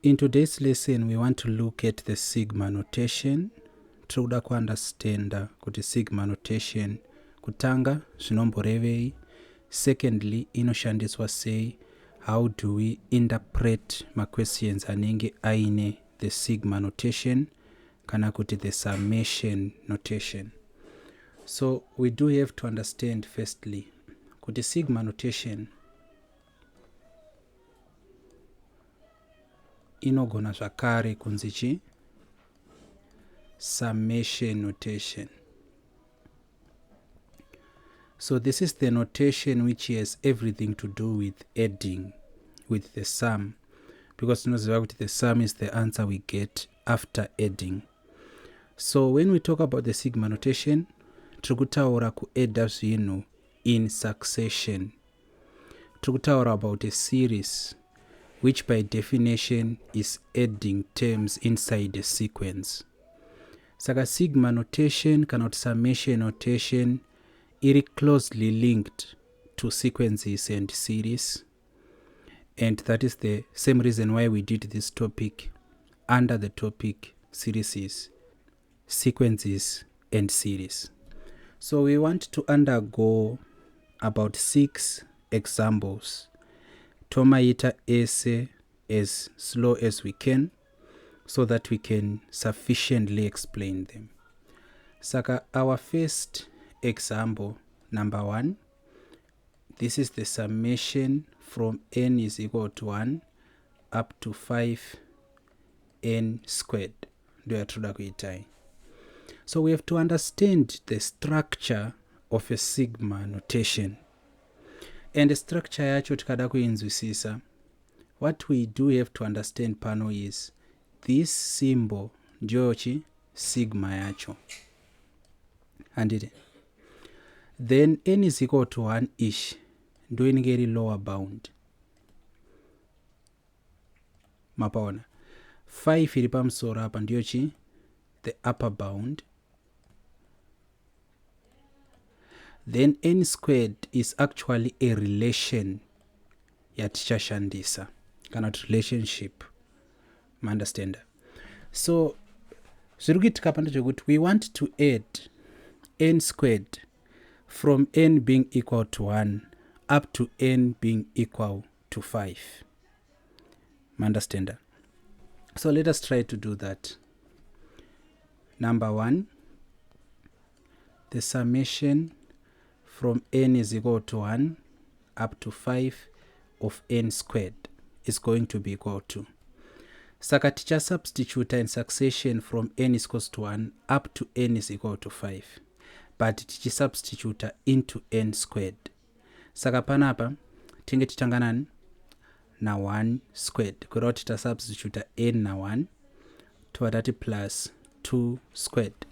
In today's lesson, we want to look at the sigma notation. Tinoda kuunderstanda kuti sigma notation kutanga zvinomborevei, secondly inoshandiswa sei, how do we interpret questions anenge aine the sigma notation kana kuti the summation notation. So we do have to understand firstly kuti sigma notation inogona zvakare kunzi chi summation notation. So this is the notation which has everything to do with adding, with the sum, because the sum is the answer we get after adding. So when we talk about the sigma notation, tikutaura kuedda zvinhu in succession. Tikutaura about a series which by definition is adding terms inside a sequence. Saka sigma notation cannot summation notation iri closely linked to sequences and series, and that is the same reason why we did this topic under the topic series, sequences and series. So we want to undergo about 6 examples. Tomaita ese as slow as we can so that we can sufficiently explain them. Saka our first example, number 1, this is the summation from n is equal to 1 up to 5n squared. So we have to understand the structure of a sigma notation. And the structure yacho tikada kuinzwisisa, what we do have to understand pano is this symbol njochi sigma yacho. And then n is equal to 1 ish ndo inenge lower bound. Mapaona 5 iri pamusoro apa ndiyochi the upper bound. Then n squared is actually a relation yatichashandisa kana relationship. Understand? So zvirukuitika pano zvekuti we want to add n squared from n being equal to 1 up to n being equal to 5. Understand? So let us try to do that. Number 1, the summation from n is equal to 1 up to 5 of n squared is going to be equal to. Saka ticha substitute in succession from n is equal to 1 up to n is equal to 5. But tichi substitute into n squared. Saka panapa tinge titanganani na 1 squared. Kura tita substitute n na 1 tuwadati plus 2 squared.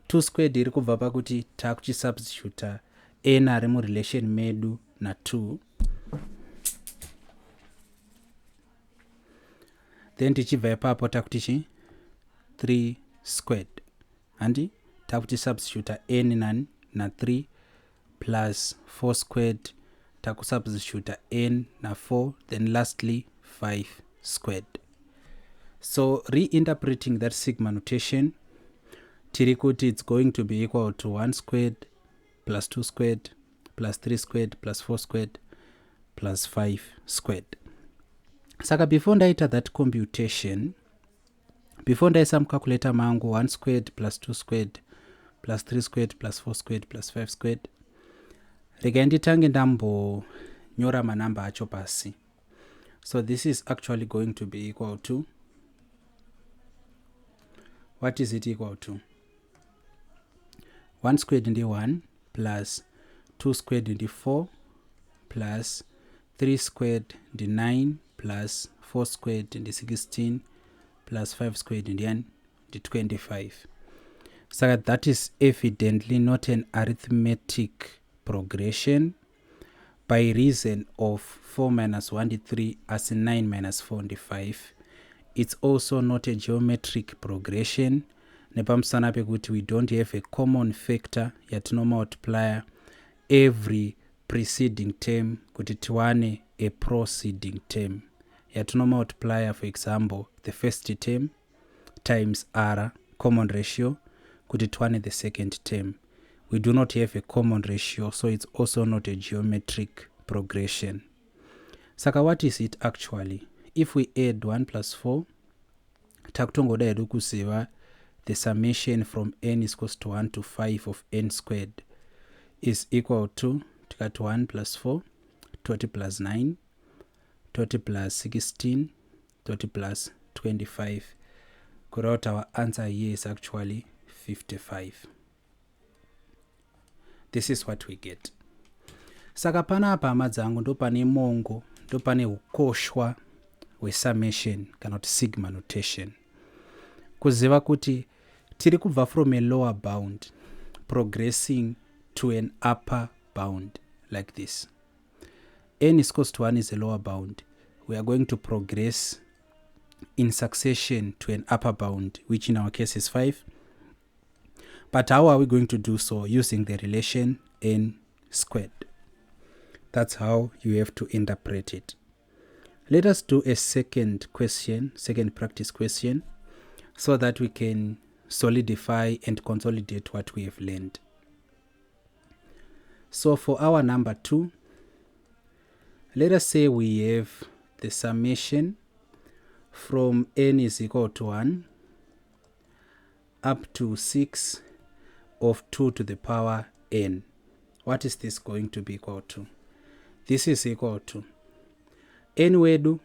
2 squared iri kubva pakuti takuchi substitute n ari mu relation medu na 2. Then tichibva ipapo takutichi 3 squared. Andi takuti substitute n na 3 plus 4 squared, taku substitute n na 4, then lastly 5 squared. So reinterpreting that sigma notation, tirikuti it's going to be equal to 1 squared plus 2 squared plus 3 squared plus 4 squared plus 5 squared. Saka before ndaita that computation, before ndaisa calculator mangu 1 squared plus 2 squared plus 3 squared plus 4 squared plus 5 squared, rega nditange ndambonyora manamba acho pasi. So this is actually going to be equal to, what is it equal to? 1 squared ndi 1 plus 2 squared ndi 4 plus 3 squared ndi 9 plus 4 squared ndi 16 plus 5 squared ndi 25. So that is evidently not an arithmetic progression by reason of 4 minus 1 is 3 as 9 minus 4 is 5. It's also not a geometric progression. Nepamsana pekuti we don't have a common factor yatino multiplier every preceding term kuti tiwane a proceeding term. yatino multiplier, for example, the first term times r common ratio kuti tiwane the second term. We do not have a common ratio, so it's also not a geometric progression. Saka what is it actually? If we add 1 plus 4, takutongoda hedu kuziva the summation from n is equals to 1 to 5 of n squared is equal to tikati 1 plus 4, 20 plus 9, 20 plus 16, 20 plus 25. Correct, our answer here is actually 55. This is what we get. Saka panapa amadzangu ndo pane mongo, ndo pane ukoshwa we summation kana kuti sigma notation. Kuziva kuti tiri kubva from a lower bound progressing to an upper bound like this. N is equals to 1 is a lower bound. We are going to progress in succession to an upper bound, which in our case is 5. But how are we going to do so? Using the relation n squared. That's how you have to interpret it. Let us do a second practice question, so that we can solidify and consolidate what we have learned. So for our number 2, let us say we have the summation from n is equal to 1 up to 6 of 2 to the power n. What is this going to be equal to? This is equal to n wedu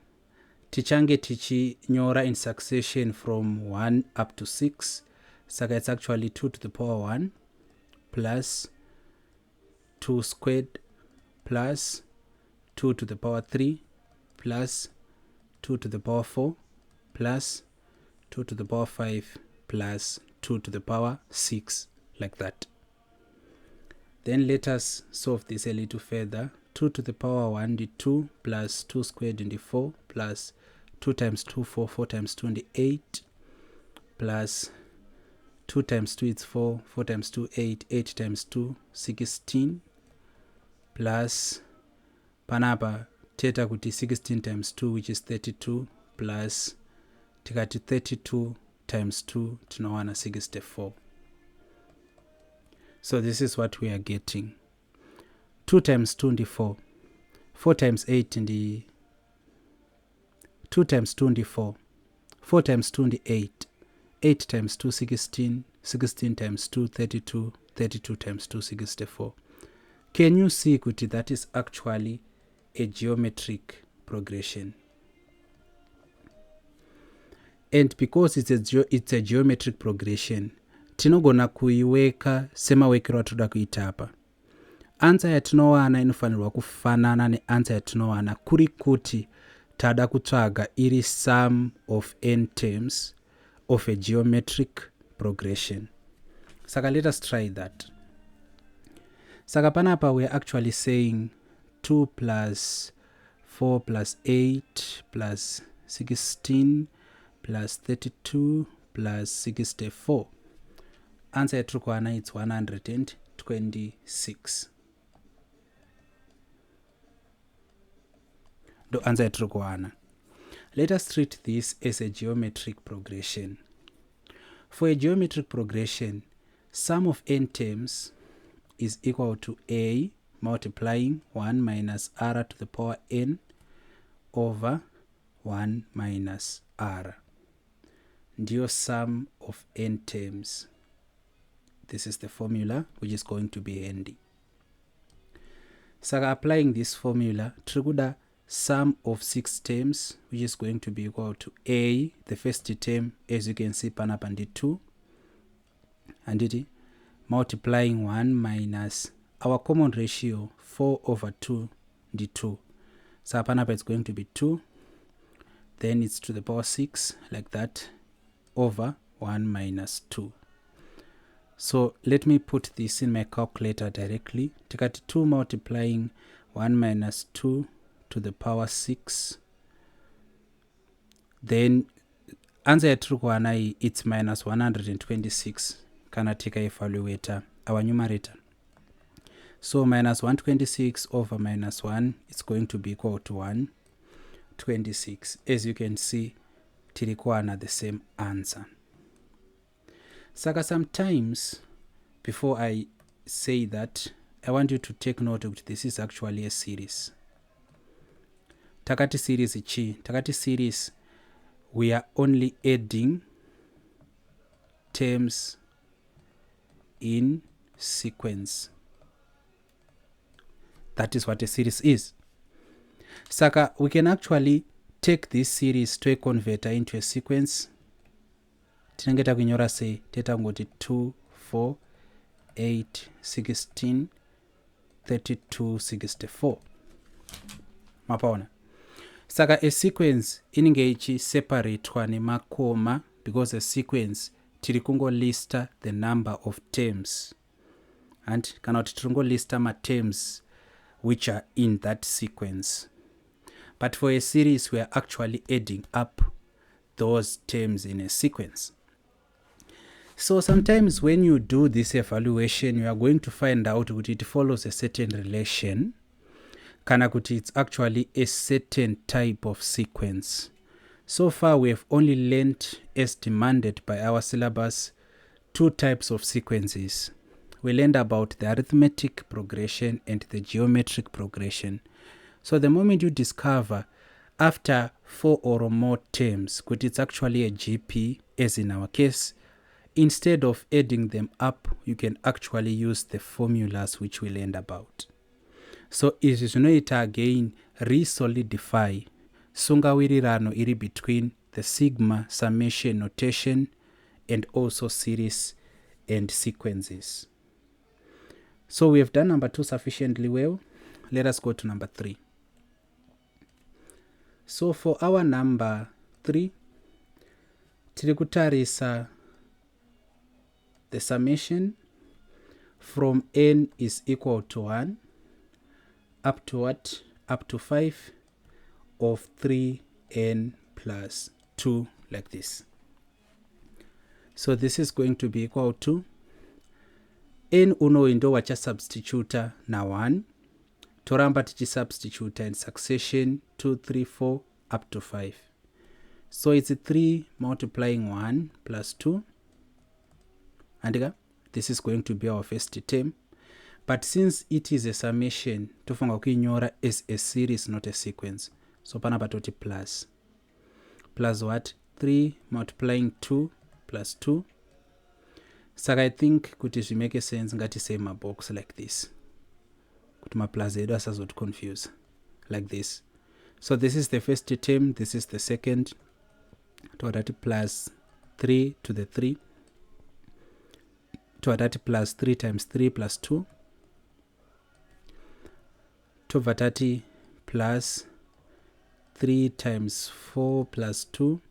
tichange tichinyora in succession from 1 up to 6. Saka it's actually 2 to the power 1 plus 2 squared plus 2 to the power 3 plus 2 to the power 4 plus 2 to the power 5 plus 2 to the power 6, like that. Then let us solve this a little further. 2 to the power 1 the 2 plus 2 squared in the 4 plus 2 times 2 4 times 2 in the 8 plus 2 times 2 is 4 times 2 8 times 2 16 plus panapa theta kuti 16 times 2 which is 32 plus tikati 32 times 2 tinowana 64. So this is what we are getting. 2 times 2 in the 4 times 8 in the 2 times 2 in the 4 times 2 in the 8 times 2 16 times 2 32 times 2 64. Can you see kuti that is actually a geometric progression? And because it's a geometric progression, tinogona kuiweka semawekero atoda kuita apa. Answer yatinowana inofanirwa kufanana neanswer yatinowana kuri kuti tada kutsvaga iri sum of n terms of a geometric progression. Saka let us try that. Saka panapa we are actually saying 2 plus 4 plus 8 plus 16 plus 32 plus 64. Answer yatirikuwana it's 126. The answer yatirikuwana. Let us treat this as a geometric progression. For a geometric progression, sum of n terms is equal to a multiplying 1 minus r to the power n over 1 minus r. Ndio sum of n terms. This is the formula which is going to be handy. Saka applying this formula, trikuda sum of 6 terms which is going to be equal to a, the first term as you can see panapa ndi 2, and it multiplying 1 minus our common ratio 4 over 2 ndi 2. So panapa it's going to be 2, then it's to the power 6 like that over 1 minus 2. So let me put this in my calculator directly. Tikati 2 multiplying 1 minus 2 to the power 6. Then answer yatirikuwana it's minus 126. Kana tika evaluator our numerator. So minus 126 over minus 1 is going to be equal to 1 26. As you can see, tirikuwana the same answer. Saka sometimes, before I say that, I want you to take note that this is actually a series. Takati series ichi. Takati series, we are only adding terms in sequence. That is what a series is. Saka, we can actually take this series to a converter into a sequence. Tinenge takunyora sei, teta ngoti 2, 4, 8, 16, 32, 64. Mapaona. Saka a sequence inenge ichi separatewa nemakoma, because a sequence tiri kungolista the number of terms. And kana kuti tiri kungolista ma terms which are in that sequence. But for a series, we are actually adding up those terms in a sequence. So sometimes when you do this evaluation, you are going to find out that it follows a certain relation. Kana kuti it's actually a certain type of sequence. So far, we have only learnt, as demanded by our syllabus, 2 types of sequences. We learned about the arithmetic progression and the geometric progression. So the moment you discover after 4 or more terms, it's actually a GP, as in our case, instead of adding them up, you can actually use the formulas which we learned about. So it is again re-solidify sungawirirano iri between the sigma summation notation and also series and sequences. So we have done number 2 sufficiently well. Let us go to number 3. So for our number 3, tiri kutarisa the summation from n is equal to 1 up to what? Up to 5 of 3n plus 2, like this. So this is going to be equal to n unoindo wacha substituta na 1. Toramba tichi substitute in succession 2, 3, 4 up to 5. So it's 3 multiplying 1 plus 2. And this is going to be our first term. But since it is a summation, tofunga kuinyora is a series, not a sequence. So panapa toti plus. Plus what? 3 multiplying 2 plus 2. Saka I think kuti make sense ngati say my box like this. Kuti ma plus edo asazot confuse. Like this. So this is the first term, this is the second. To that plus 3 to the 3. To that plus 3 times 3 plus 2. To vatati plus 3 times 4 plus 2.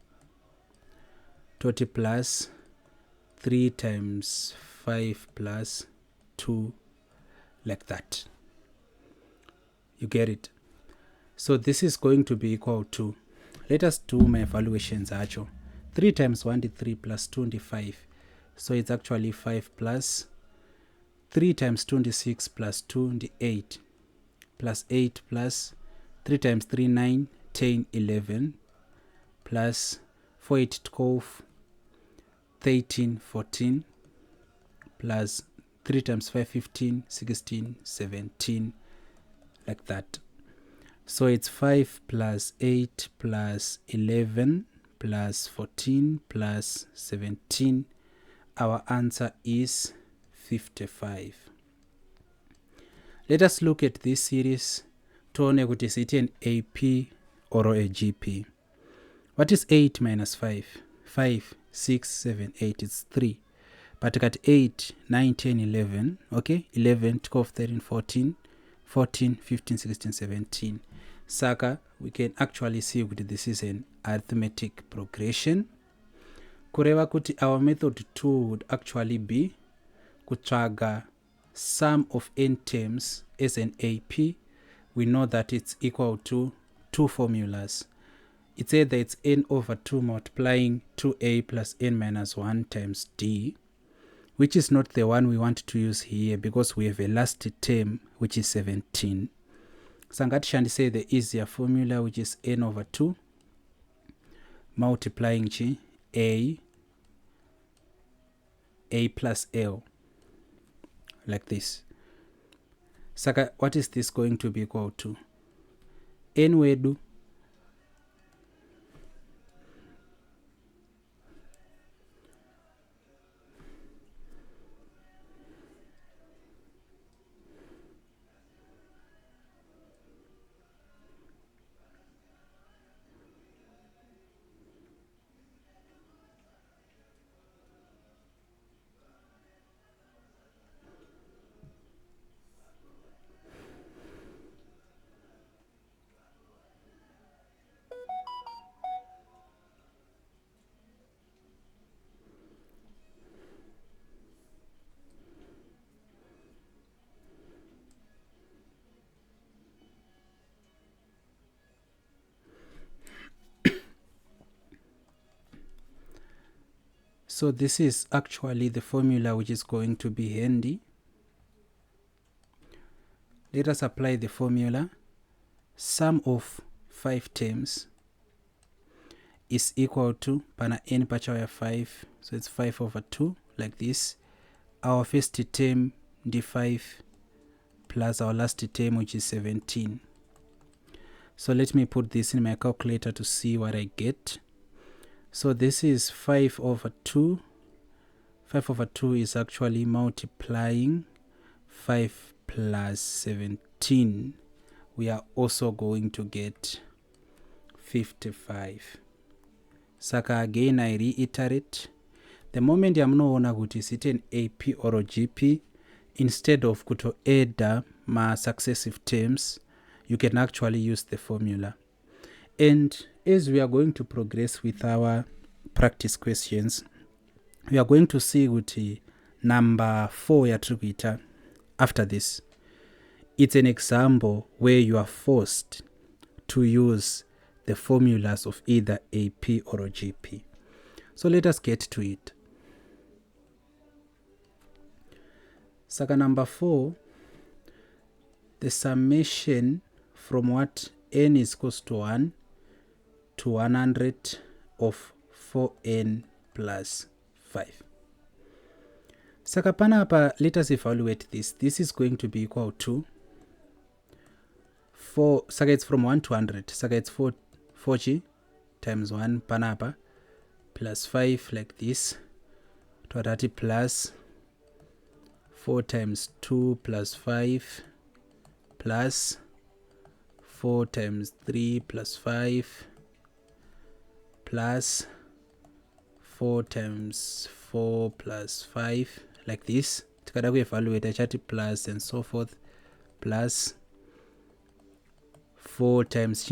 Toti plus 3 times 5 plus 2, like that. You get it? So this is going to be equal to, let us do my evaluations actually. 3 times 1 is 3 plus 2 is 5. So it's actually 5 plus 3 times 26 plus 2 is 8. Plus 8 plus 3 times 3, 9, 10, 11. Plus 4, 8, 12, 13, 14. Plus 3 times 5, 15, 16, 17. Like that. So it's 5 plus 8 plus 11 plus 14 plus 17. Our answer is 55. Let us look at this series. Tuone kuti is it an AP or a GP. What is 8 minus 5? 5, 6, 7, 8. It's 3. But at 8, 9, 10, 11. Okay? 11, 12, 13, 14. 14, 15, 16, 17. Saka, we can actually see that this is an arithmetic progression. Kureva kuti our method 2 would actually be kutraga sum of n terms as an AP. We know that it's equal to 2 formulas. It's either it's n over 2 multiplying 2a plus n minus 1 times d, which is not the one we want to use here because we have a last term which is 17. sangatishandise the easier formula, which is n over 2 multiplying a plus l, like this. Saka, what is this going to be equal to? N wedu so this is actually the formula which is going to be handy. Let us apply the formula. Sum of 5 terms is equal to pana n pacha 5, so it's 5 over 2, like this. Our first term d5 plus our last term, which is 17. So let me put this in my calculator to see what I get. So this is 5 over 2. 5 over 2 is actually multiplying 5 plus 17. We are also going to get 55. Saka again I reiterate, the moment yamunoona kuti is it an AP or a GP, instead of kuto add ma successive terms, you can actually use the formula. And as we are going to progress with our practice questions, we are going to see kuti number 4 yatrikuita after this. It's an example where you are forced to use the formulas of either AP or a GP. So let us get to it. Saka number 4, the summation from what n is equals to 1 to 100 of 4n plus 5. Saka panapa, let us evaluate this. This is going to be equal to 4, saka it's from 1 to 100. Saka it's 4g times 1 panapa plus 5, like this. Twadati plus 4 times 2 plus 5 plus 4 times 3 plus 5 plus 4 times 4 plus 5, like this. Tikada kuevaluate chati plus and so forth, plus 4 times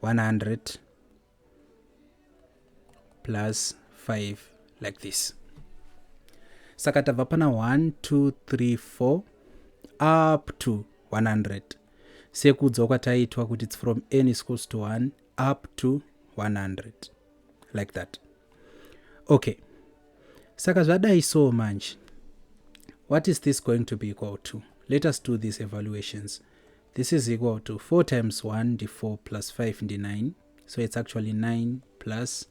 100 plus 5, like this. Sakata vapana 1 2 3 4 up to 100. Sekudza kwataitwa kuti it's from n is equals to 1 up to 100, like that. Okay, saka zvadai so manje, what is this going to be equal to? Let us do these evaluations. This is equal to 4 times 1 d4 plus 5 d9, so it's actually 9 plus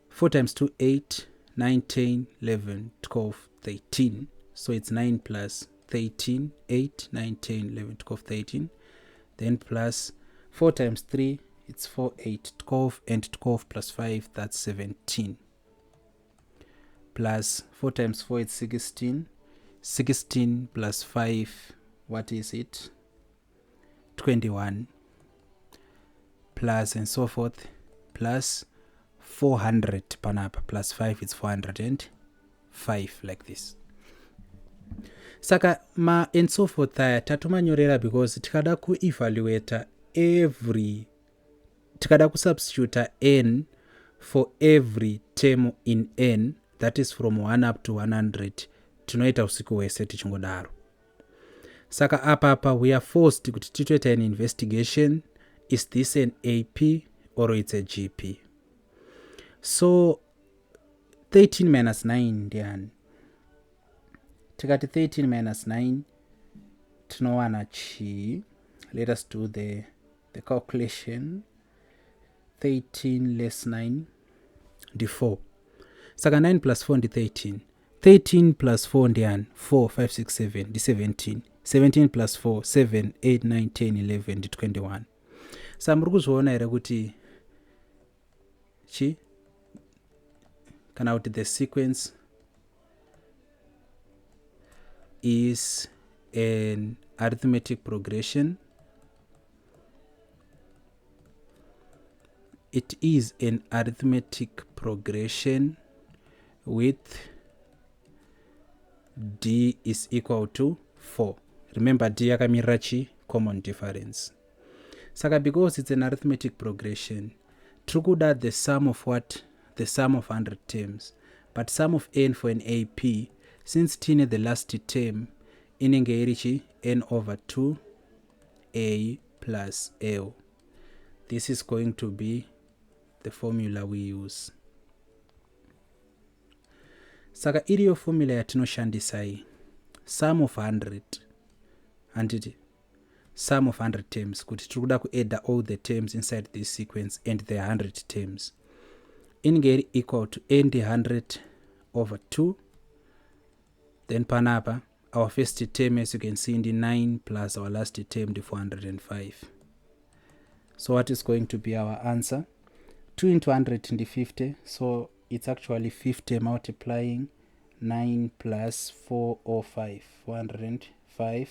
4 times 2 8 9 10 11 12 13, so it's 9 plus 13 8 9 10 11 12 13, then plus 4 times 3, it's 4 8 12, and 12 plus 5, that's 17, plus 4 times 4, it's 16, 16 plus 5, what is it, 21, plus and so forth, plus 400 panapa plus 5, it's 405, like this. Saka ma and so forth tatumanyorera because tikada ku evaluate every, tikada ku substitute n for every term in n, that is from 1 up to 100, tinoita usiku wese tichingodaro. Saka apa we are forced kuti titoita an investigation, is this an AP or it's a GP? So 13 minus 9 ndiani? Tikati 13 minus 9 tinowana chi let us do the calculation. 13 less 9 ndi 4. Saka 9 plus 4 ndi 13. 13 plus 4 ndi 4, 5, 6, 7 ndi 17. 17 plus 4, 7, 8, 9, 10, 11 ndi 21. Sa muri kuzviona here kuti kana kuti the sequence is an arithmetic progression. It is an arithmetic progression with d is equal to 4. Remember d yakamirira common difference. Saka because it's an arithmetic progression, tiri kuda the sum of what? The sum of 100 terms. But sum of n for an AP, since tine the last term, inenge iri n over 2 a plus l. This is going to be the formula we use. Saka iriyo formula yatinoshandisa iyi, sum of 100 handiti sum of 100 terms, kuti tiri kuda kuadda all the terms inside this sequence and the 100 terms, inenge equal to n 100 over 2. Then panapa our first term, as you can see, in the 9 plus our last term, the 405. So what is going to be our answer? 2 into 100 in the 50, so it's actually 50 multiplying 9 plus 405, 405.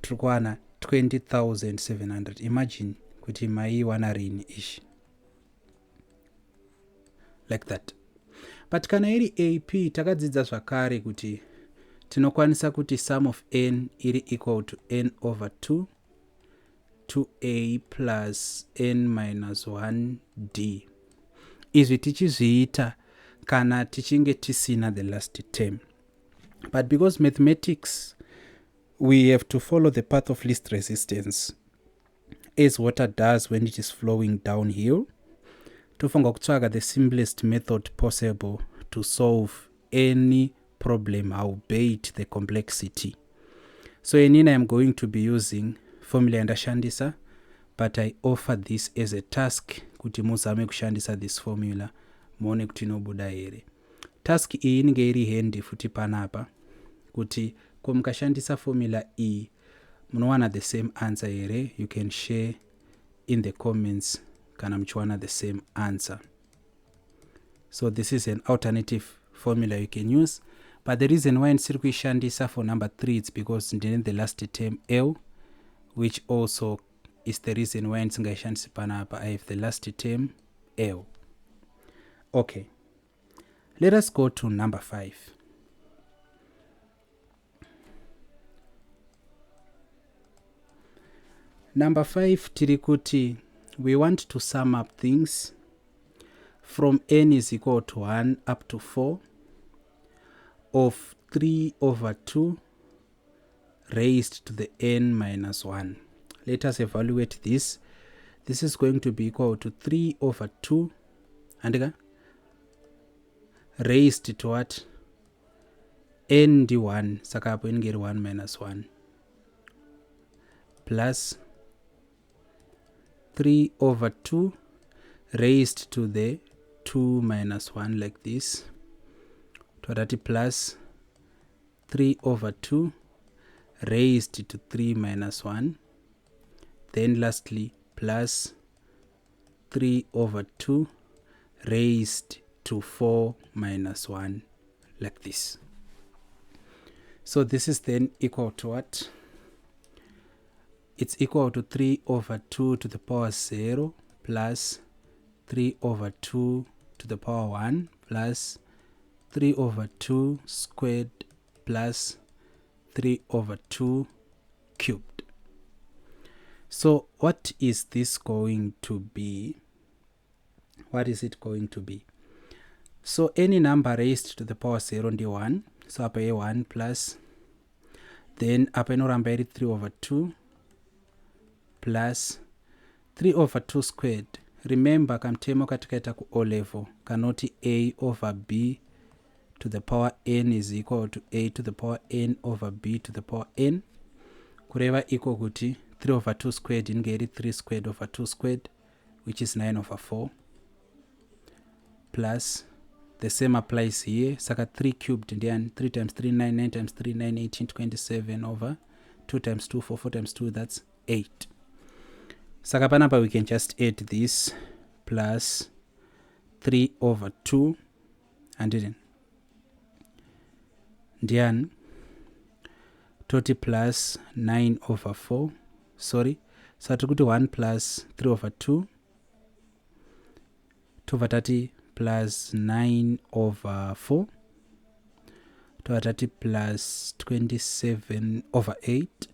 Trukwana 20,700. Imagine kuti mai wanarini ish. Like that. But kana iri AP takadzidza zvakare kuti tinokwanisa kuti sum of n iri equal to n over 2 2a plus n minus 1d. Izvi tichizviita kana tichinge tisina the last term. But because mathematics, we have to follow the path of least resistance, as water does when it is flowing downhill. Tofunga kutsvaga the simplest method possible to solve any problem, albeit the complexity. So inini I'm going to be using formula yandashandisa, but I offer this as a task kuti muzame kushandisa this formula muone kuti inobuda here. Task iyi inenge iri handy futi panapa kuti mukashandisa formula iyi munowana the same answer here. You can share in the comments kana muchiwana the same answer. So this is an alternative formula you can use, but the reason why ndisiri kuishandisa for number 3 is because ndine the last term L, which also is the reason why ndisingaishandisi panapa. I have the last term L. Okay, let us go to number 5. Number 5 tiri kuti we want to sum up things from n is equal to 1 up to 4 of 3 over 2 raised to the n minus 1. Let us evaluate this. This is going to be equal to 3 over 2 and raised to what? N d 1, saka hapo ingeri 1 minus 1 plus 3 over 2 raised to the 2 minus 1 like this. Twadati plus 3 over 2 raised to 3 minus 1. Then lastly plus 3 over 2 raised to 4 minus 1 like this. So this is then equal to what? It's equal to 3 over 2 to the power 0 plus 3 over 2 to the power 1 plus 3 over 2 squared plus 3 over 2 cubed. So what is this going to be? What is it going to be? So any number raised to the power 0 ndi 1. So apa a 1 plus, then apa inoramba iri 3 over 2 plus 3 over 2 squared. Remember kamtemo katikaita ku O level kanoti a over b to the power n is equal to a to the power n over b to the power n. Kureva equal kuti 3 over 2 squared inge iri 3 squared over 2 squared, which is 9 over 4, plus the same applies here. Saka 3 cubed ndiani? 3 times 3 9, 9 times 3 9 18 27 over 2 times 2 4, 4 times 2, that's 8. Saka panapa we can just add this plus 3 over 2 and then ndiani toti plus 9 over 4, sorry, so tikuti 1 plus 3 over 2 over 30 plus 9 over 4 over 30 plus 27 over 8.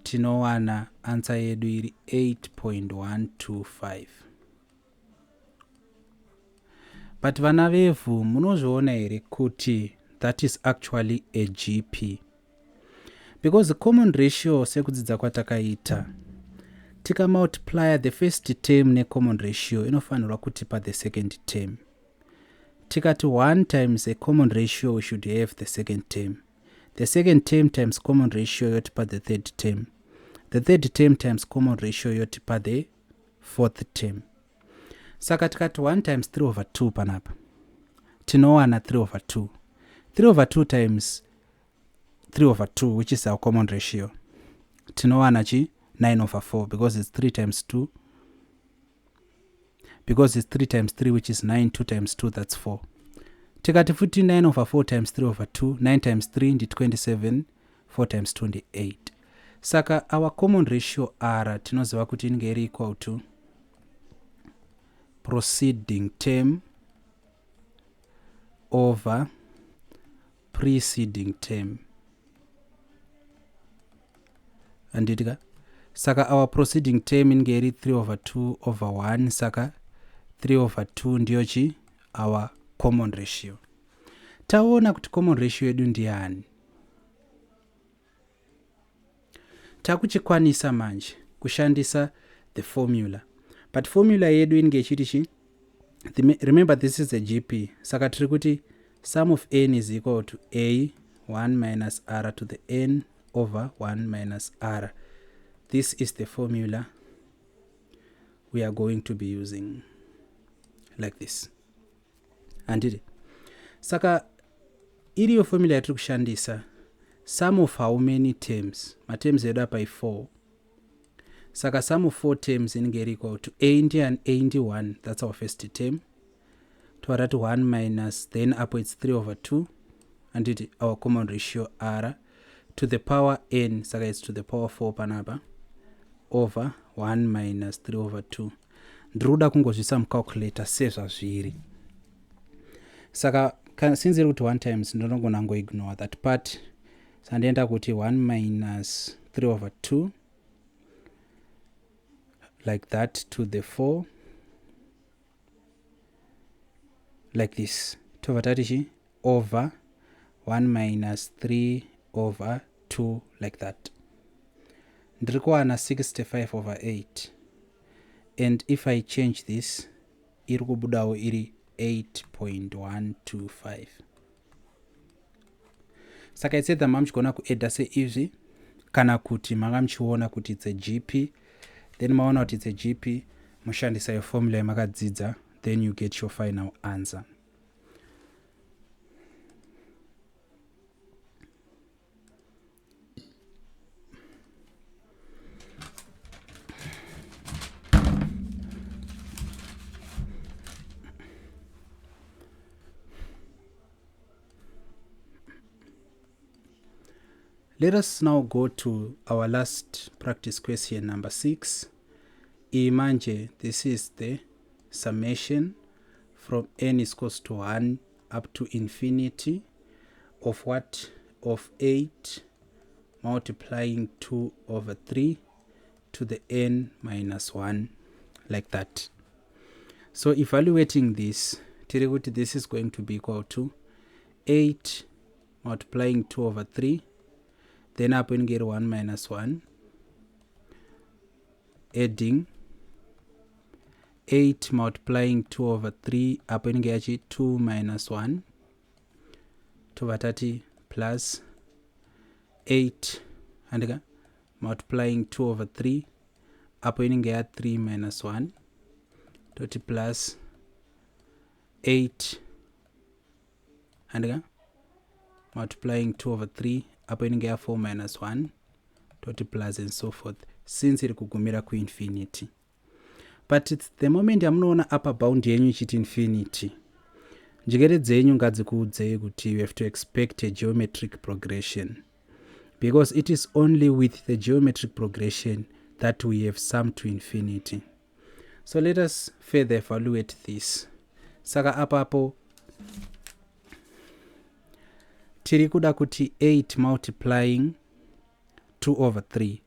Tinowana answer yedu iri 8.125. But vana vevu munozviona here kuti that is actually a GP, because the common ratio sekudzidza kwatakaita tika multiply the first term ne common ratio inofanirwa kutipa the second term. Tikati 1 times a common ratio we should have the second term. The second term times common ratio yotipa the third term. The third term times common ratio yotipa the fourth term. Saka tikati 1 times 3 over 2 panapa tinowana 3 over 2. 3 over 2 times 3 over 2, which is our common ratio, tinowana chi 9 over 4, because it's 3 times 2, because it's 3 times 3, which is 9. 2 times 2, that's 4. Tikati futi 9 over 4 times 3 over 2, 9 times 3 ndi 27, 4 times 2 ndi 8. Saka our common ratio r tinoziva kuti inge iri equal to preceding term over preceding term. Anditika? Saka our preceding term inge iri 3 over 2 over 1. Saka 3 over 2 ndiyochi our common ratio. Taona kuti common ratio yedu ndiyani. Takuchikwanisa manje kushandisa the formula. But formula yedu inge ichitichi, remember this is a GP. Saka tiri kuti sum of n is equal to a 1 minus r to the n over 1 minus r. This is the formula we are going to be using, like this. Andidi. Saka iriyo formula yatiri kushandisa sum of how many terms? Ma terms yedu apa 4. Saka sum of 4 terms inge iri equal to a and a ndi 1, that's our first term. Twara to 1 minus, then up it's 3 over 2, and it our common ratio r to the power n, saka it's to the power 4 panapa, over 1 minus 3 over 2. Ndiruda kungozvisa calculator sezva zviri. Saka since iri kuti 1 times ndinogona ngo ignore that part. Sandienda kuti 1 minus 3 over 2 like that to the 4, like this, tova tatichi over 1 minus 3 over 2 like that. Ndirikuwana 65 over 8, and if I change this iri kubudawo iri 8.125. Saka it's either mamuchigona kuedda se izvi kana kuti makamuchiona kuti it's a GP, then maona kuti it's a GP, mushandisa yo formula yamakadzidza, then you get your final answer. Let us now go to our last practice question, number 6. Imanje, this is the summation from n is equals to 1 up to infinity of what? Of 8 multiplying 2 over 3 to the n minus 1, like that. So evaluating this, this is going to be equal to 8 multiplying 2 over 3, then up and get 1 minus 1, adding 8 multiplying 2 over 3, up and get 2 minus 1, 2 over 30 plus 8 and again multiplying 2 over 3 apo inenge ya 3 minus 1 toti plus 8 and multiplying 2 over 3 apo inenge ya 4 minus 1 toti plus and so forth, since iri kugumira ku infinity. But it's the moment yamunoona upper bound yenyu ichiti infinity, njegere dzenyu ngadzikuudzei kuti you have to expect a geometric progression, because it is only with the geometric progression that we have sum to infinity. So let us further evaluate this. Saka apapo tiri kuda kuti 8 multiplying 2 over 3,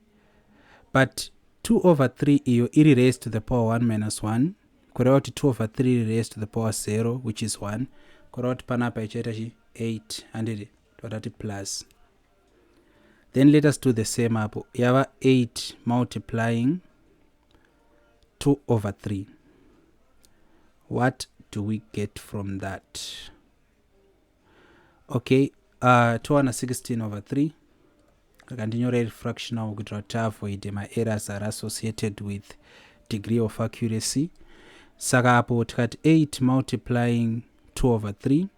but 2 over 3 iyo iri raised to the power 1 minus 1, kureva kuti 2 over 3 iri raised to the power 0 which is 1, kureva kuti panapa ichaita 8 handiri totati plus. Then let us do the same apo, yava 8 multiplying 2 over 3. What do we get from that? Okay, 216 over 3. Kakandinyorera fractional kuitira kuti avoid ma errors are associated with degree of accuracy. Saka apo tikati 8 multiplying 2 over 3,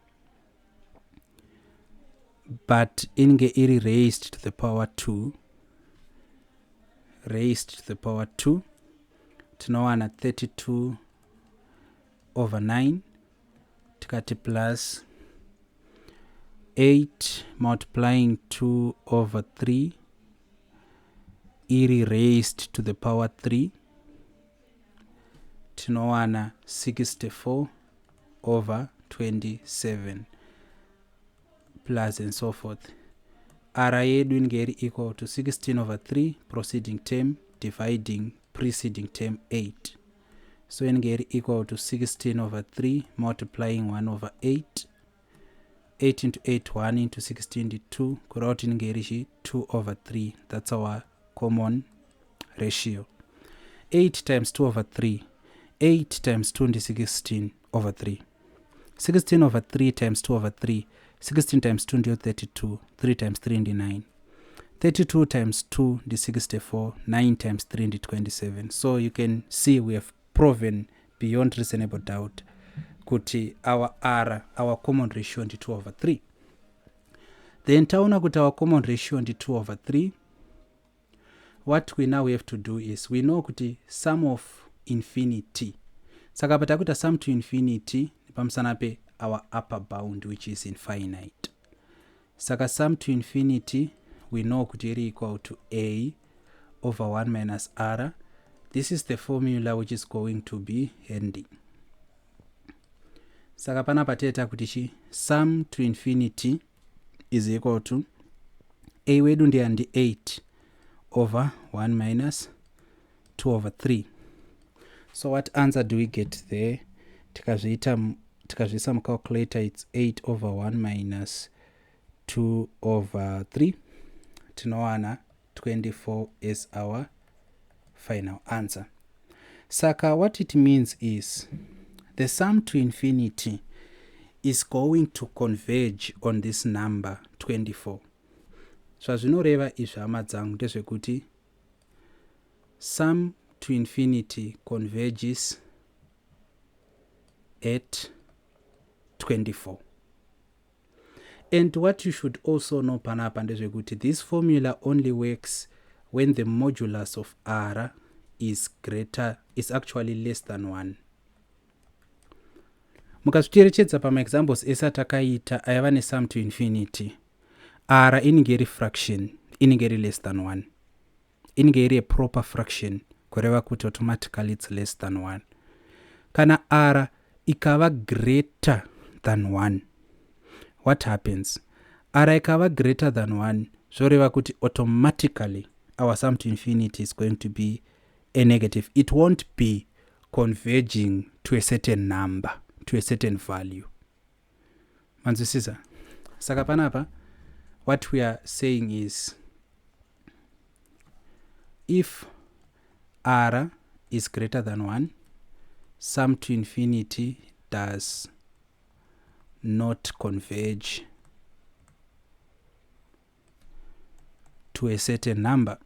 but inge iri raised to the power 2, raised to the power 2, tinowana 32 over 9, tikati plus 8 multiplying 2 over 3 iri raised to the power 3, tinowana 64 over 27 plus and so forth. R yedu inge iri equal to 16 over 3 proceeding term dividing preceding term 8. So inge iri equal to 16 over 3 multiplying 1 over 8. 8 into 8, 1 into 16, 2. Kureva kuti inge iri 2 over 3. That's our common ratio. 8 times 2 over 3. 8 times 2 is 16 over 3. 16 over 3 times 2 over 3. 16 times 2 is 32. 3 times 3 is 9. 32 times 2 is 64. 9 times 3 is 27. So you can see we have proven beyond reasonable doubt kuti our R, our common ratio is 2 over 3. Then taona kuti our common ratio is 2 over 3. What we now have to do is, we know kuti sum of infinity. Saka pata kuta sum to infinity, pamusana pe our upper bound which is infinite. Saka sum to infinity, we know kuti iri equal to A over 1 minus R. This is the formula which is going to be handy. Saka panapa teta kuti sum to infinity is equal to A wedu ndi 8 over 1 minus 2 over 3. So what answer do we get there? Tikazvisa calculator, it's 8 over 1 minus 2 over 3. Tinowana 24 is our final answer. Saka what it means is the sum to infinity is going to converge on this number 24. So zvinoreva izvama dzangu ndezvekuti sum to infinity converges at 24. And what you should also know panapa ndezvekuti this formula only works when the modulus of R is actually less than 1. Mukazvicherechedza pama examples esa takaita ayava ne sum to infinity, R inenge iri fraction, inenge iri less than 1. Inenge iri a proper fraction, kureva kuti automatically it's less than 1. Kana R ikava greater than 1, what happens? R ikava greater than 1, zvoreva kuti automatically our sum to infinity is going to be a negative. It won't be converging to a certain number, to a certain value. Manzwisisa? Saka panapa, what we are saying is, if R is greater than 1, sum to infinity does not converge to a certain number.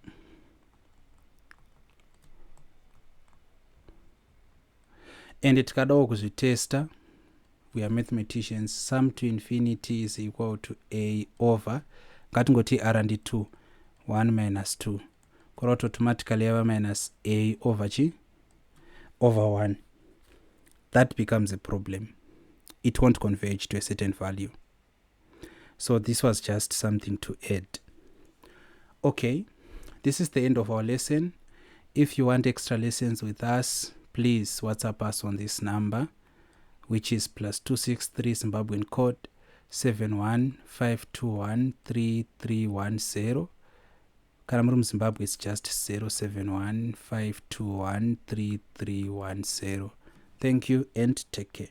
and tikadawo kuzvitesta, we are mathematicians, sum to infinity is equal to a over, ngatingoti r and 2, 1 minus 2, kuroti automatically yava minus a over chi over 1. That becomes a problem. It won't converge to a certain value. So this was just something to add. Okay, this is the end of our lesson. If you want extra lessons with us, please WhatsApp us on this number, which is +263 Zimbabwean code 715213310. Kana muri muZimbabwe, it's just 0715213310. Thank you and take care.